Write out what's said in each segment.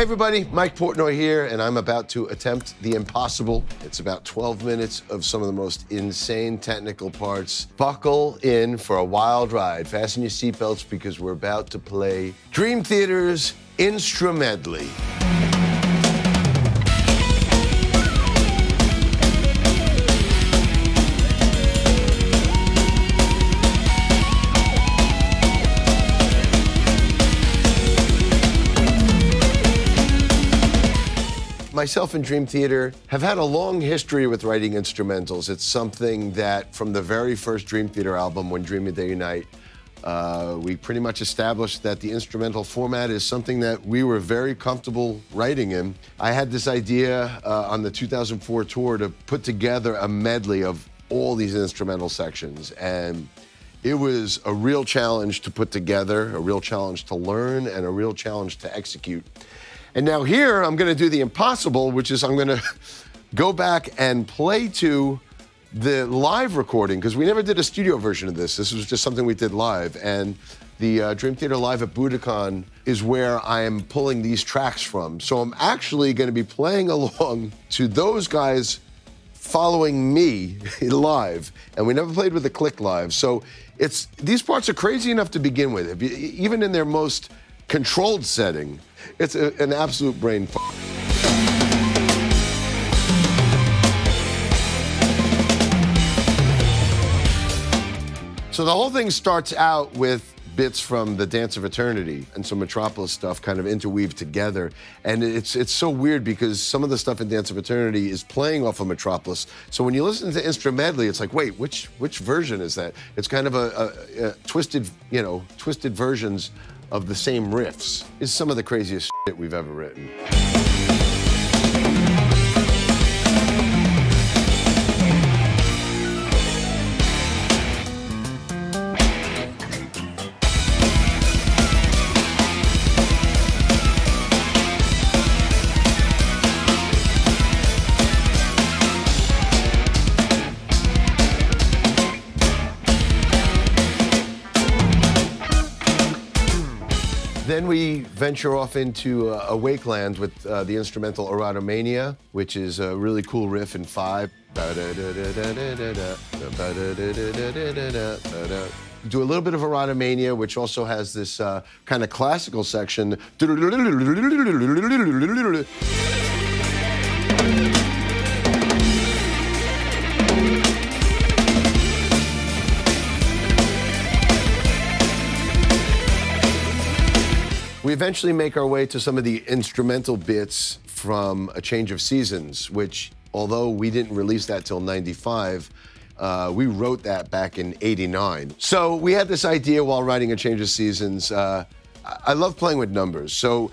everybody, Mike Portnoy here, and I'm about to attempt the impossible. It's about 12 minutes of some of the most insane technical parts. Buckle in for a wild ride. Fasten your seatbelts because we're about to play Dream Theater's Instrumedley. Myself and Dream Theater have had a long history with writing instrumentals. It's something that from the very first Dream Theater album, When Dreaming They Unite, we pretty much established that the instrumental format is something that we were very comfortable writing in. I had this idea on the 2004 tour to put together a medley of all these instrumental sections, and it was a real challenge to put together, a real challenge to learn, and a real challenge to execute. And now here, I'm gonna do the impossible, which is I'm gonna go back and play to the live recording, because we never did a studio version of this. This was just something we did live. And the Dream Theater Live at Budokan is where I am pulling these tracks from. So I'm actually gonna be playing along to those guys following me live. And we never played with the click live. So these parts are crazy enough to begin with. Even in their most controlled setting, it's an absolute brain fuck. So the whole thing starts out with bits from the Dance of Eternity and some Metropolis stuff kind of interweaved together. And it's so weird because some of the stuff in Dance of Eternity is playing off of Metropolis. So when you listen to Instrumedley, it's like, wait, which version is that? It's kind of a twisted, twisted versions of the same riffs. Is some of the craziest shit we've ever written. Then we venture off into a wakeland with the instrumental Erotomania, which is a really cool riff in 5. Do a little bit of Erotomania, which also has this kind of classical section. We eventually make our way to some of the instrumental bits from A Change of Seasons, which, although we didn't release that till '95, we wrote that back in '89. So we had this idea while writing A Change of Seasons. I love playing with numbers. So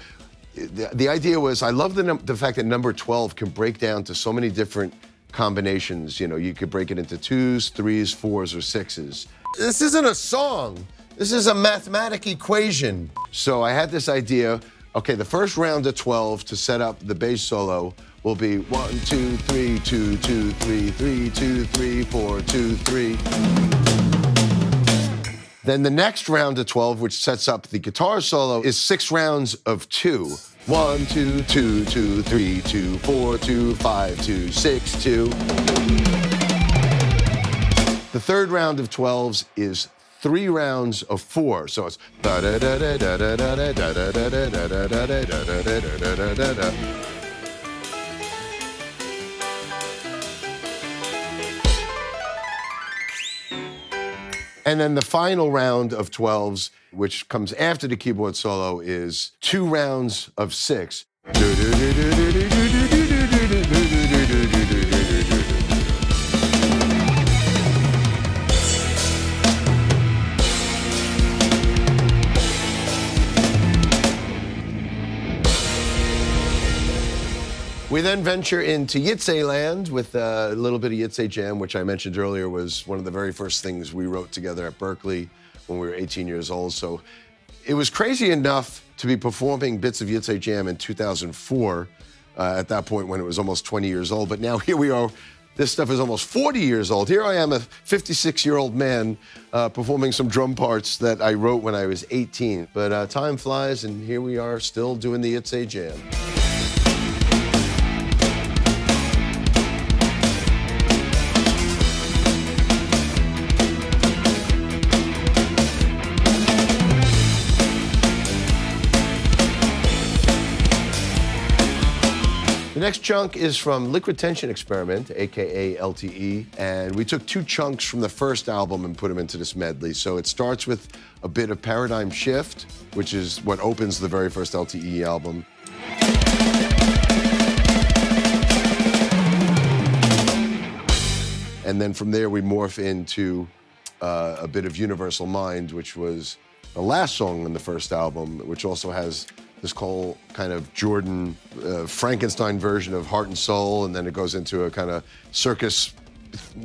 the idea was, I love the fact that number 12 can break down to so many different combinations. You could break it into 2s, 3s, 4s, or 6s. This isn't a song. This is a mathematic equation. So I had this idea, okay, the first round of 12 to set up the bass solo will be 1, 2, 3, 2, 2, 3, 3, 2, 3, 4, 2, 3. Then the next round of 12, which sets up the guitar solo, is 6 rounds of 2. 1, 2, 2, 2, 3, 2, 4, 2, 5, 2, 6, 2. The third round of 12s is 3 rounds of 4, so it's and then the final round of 12s, which comes after the keyboard solo, is 2 rounds of 6. We then venture into Ytse land with a little bit of Ytse Jam, which I mentioned earlier was one of the very first things we wrote together at Berkeley when we were 18 years old. So it was crazy enough to be performing bits of Ytse Jam in 2004, at that point when it was almost 20 years old. But now here we are this stuff is almost 40 years old. Here I am, a 56-year-old man, performing some drum parts that I wrote when I was 18. But time flies, and here we are still doing the Ytse Jam. The next chunk is from Liquid Tension Experiment, AKA LTE, and we took 2 chunks from the first album and put them into this medley. So it starts with a bit of Paradigm Shift, which is what opens the very first LTE album. And then from there we morph into a bit of Universal Mind, which was the last song on the first album, which also has this whole kind of Jordan Frankenstein version of Heart and Soul, and then it goes into a kind of circus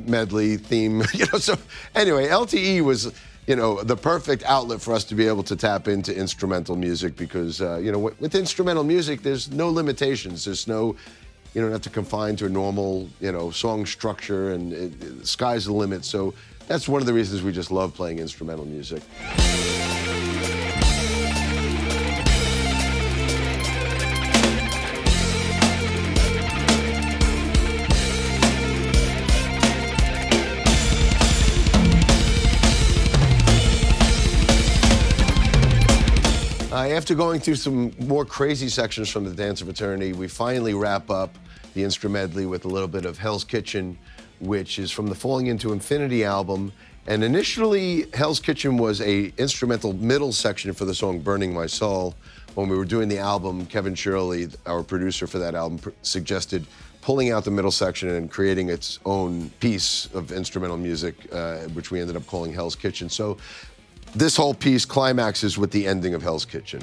medley theme. So anyway, LTE was, the perfect outlet for us to be able to tap into instrumental music because, with instrumental music, there's no limitations. There's no, you don't have to confine to a normal, song structure, and the sky's the limit. So that's one of the reasons we just love playing instrumental music. After going through some more crazy sections from the Dance of Eternity, we finally wrap up the Instrumedley with a little bit of Hell's Kitchen, which is from the Falling Into Infinity album. And initially, Hell's Kitchen was an instrumental middle section for the song Burning My Soul. When we were doing the album, Kevin Shirley, our producer for that album, suggested pulling out the middle section and creating its own piece of instrumental music, which we ended up calling Hell's Kitchen. So this whole piece climaxes with the ending of Hell's Kitchen.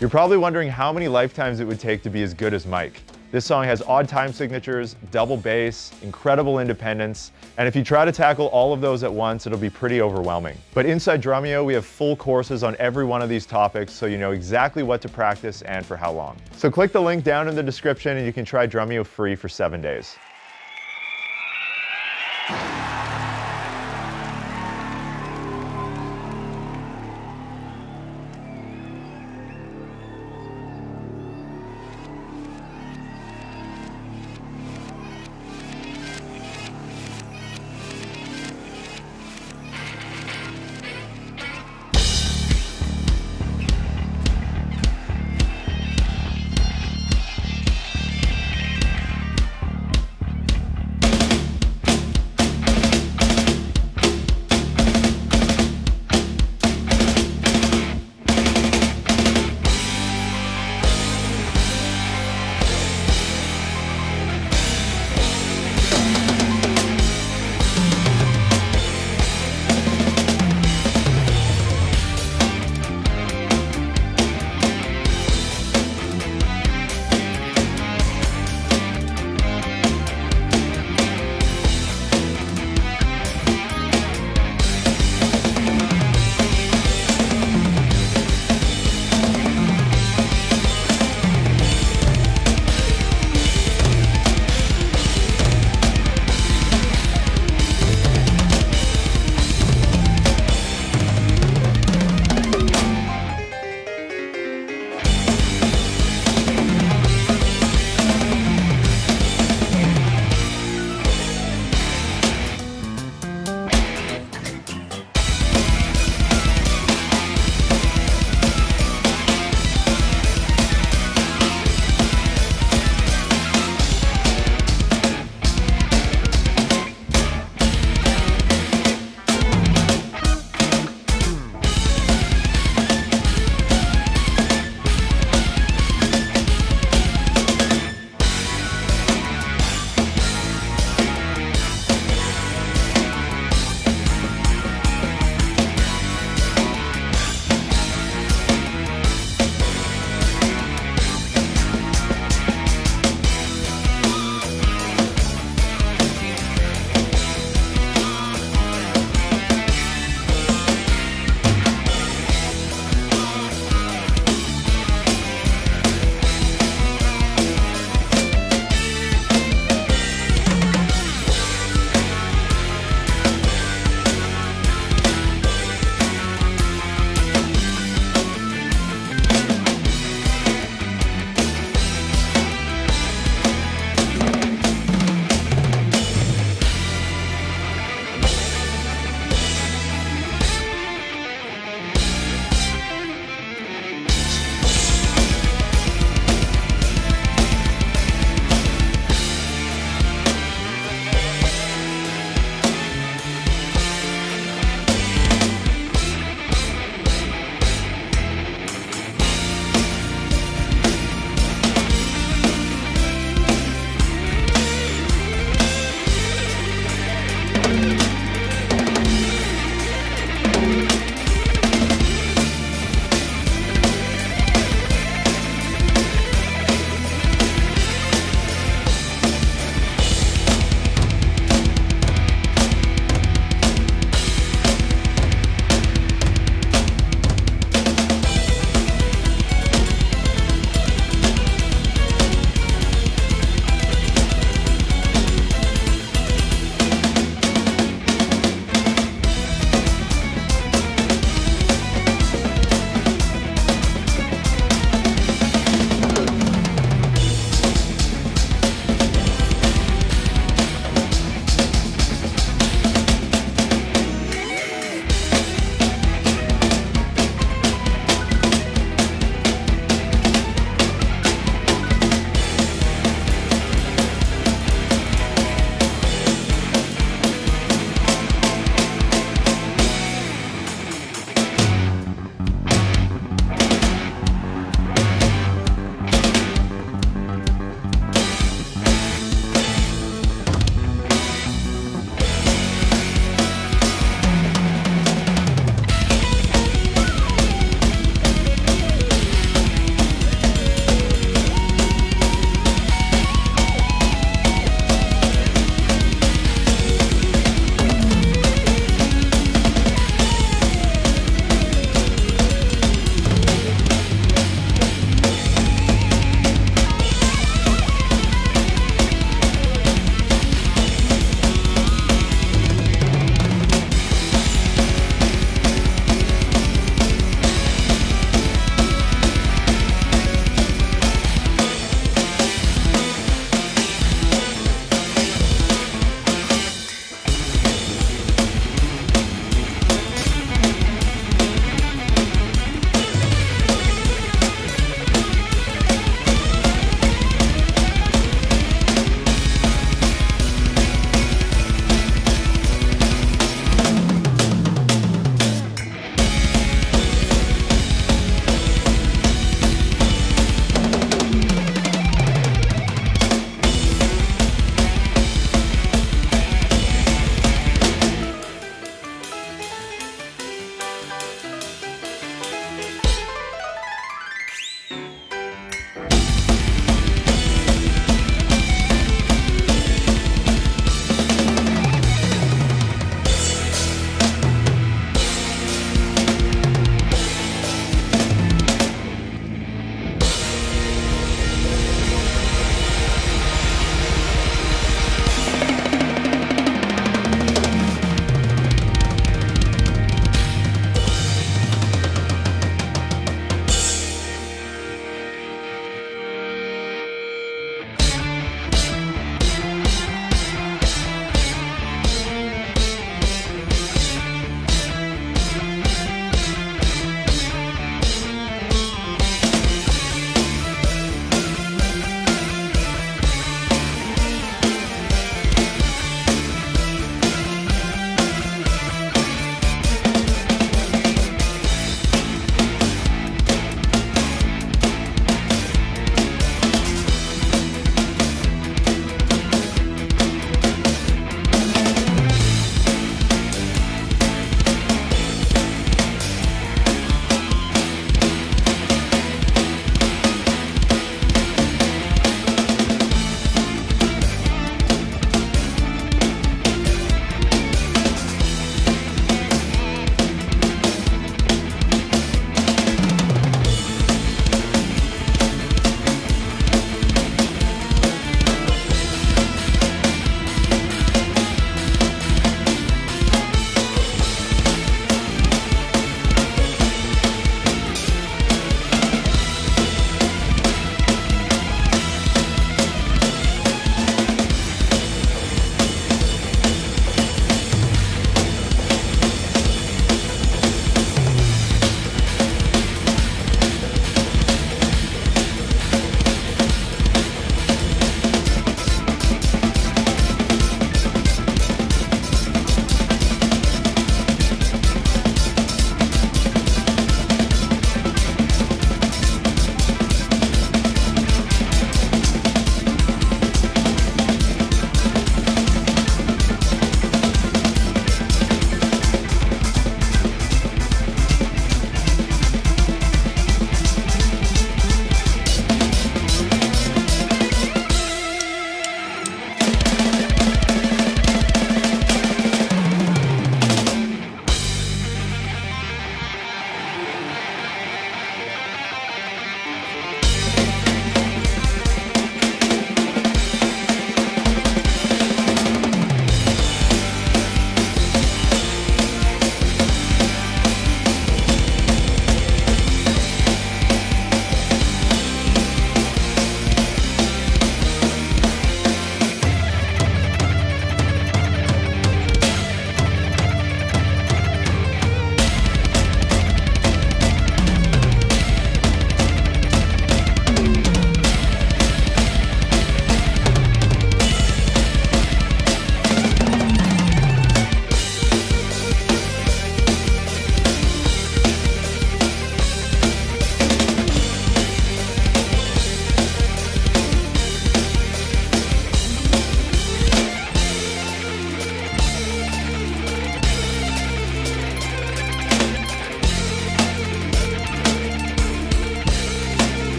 You're probably wondering how many lifetimes it would take to be as good as Mike. This song has odd time signatures, double bass, incredible independence, and if you try to tackle all of those at once, it'll be pretty overwhelming. But inside Drumeo, we have full courses on every one of these topics, so you know exactly what to practice and for how long. So click the link down in the description and you can try Drumeo free for 7 days.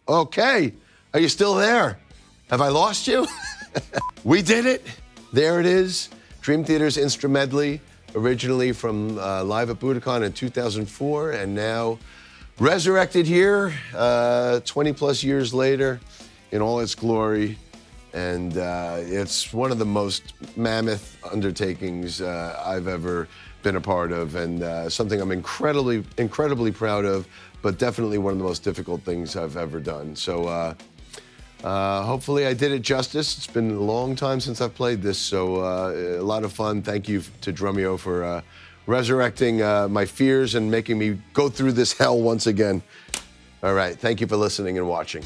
Okay. Are you still there? Have I lost you? We did it. There it is. Dream Theater's Instrumedley, originally from live at Budokan in 2004, and now resurrected here 20 plus years later in all its glory. And it's one of the most mammoth undertakings I've ever been a part of, and something I'm incredibly proud of, but definitely one of the most difficult things I've ever done. So hopefully I did it justice. It's been a long time since I've played this, so a lot of fun. Thank you to Drumeo for resurrecting my fears and making me go through this hell once again. All right, thank you for listening and watching.